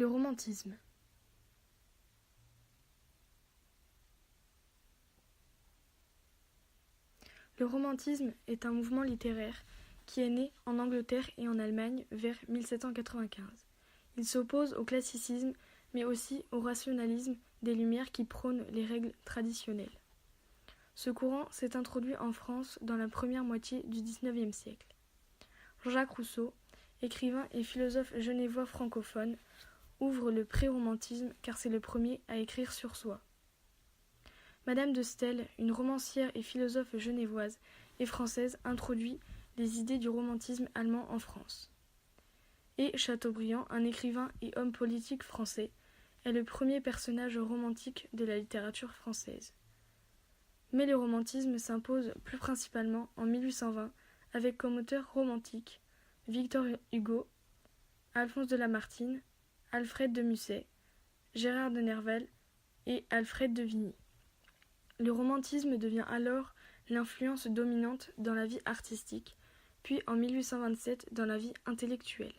Le romantisme. Le romantisme est un mouvement littéraire qui est né en Angleterre et en Allemagne vers 1795. Il s'oppose au classicisme mais aussi au rationalisme des Lumières qui prônent les règles traditionnelles. Ce courant s'est introduit en France dans la première moitié du XIXe siècle. Jean-Jacques Rousseau, écrivain et philosophe genevois francophone, ouvre le pré-romantisme car c'est le premier à écrire sur soi. Madame de Staël, une romancière et philosophe genevoise et française, introduit les idées du romantisme allemand en France. Et Chateaubriand, un écrivain et homme politique français, est le premier personnage romantique de la littérature française. Mais le romantisme s'impose plus principalement en 1820 avec comme auteurs romantiques Victor Hugo, Alphonse de Lamartine, Alfred de Musset, Gérard de Nerval et Alfred de Vigny. Le romantisme devient alors l'influence dominante dans la vie artistique, puis en 1827 dans la vie intellectuelle.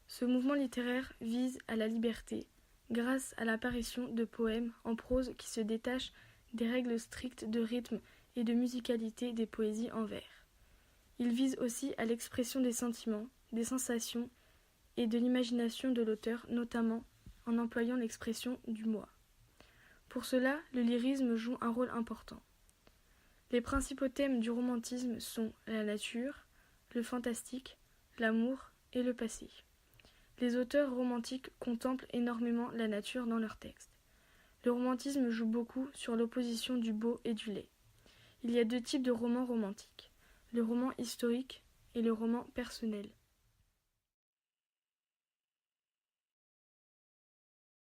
Ce mouvement littéraire vise à la liberté, grâce à l'apparition de poèmes en prose qui se détachent des règles strictes de rythme et de musicalité des poésies en vers. Il vise aussi à l'expression des sentiments, des sensations et de l'imagination de l'auteur, notamment en employant l'expression du moi. Pour cela, le lyrisme joue un rôle important. Les principaux thèmes du romantisme sont la nature, le fantastique, l'amour et le passé. Les auteurs romantiques contemplent énormément la nature dans leurs textes. Le romantisme joue beaucoup sur l'opposition du beau et du laid. Il y a deux types de romans romantiques, le roman historique et le roman personnel.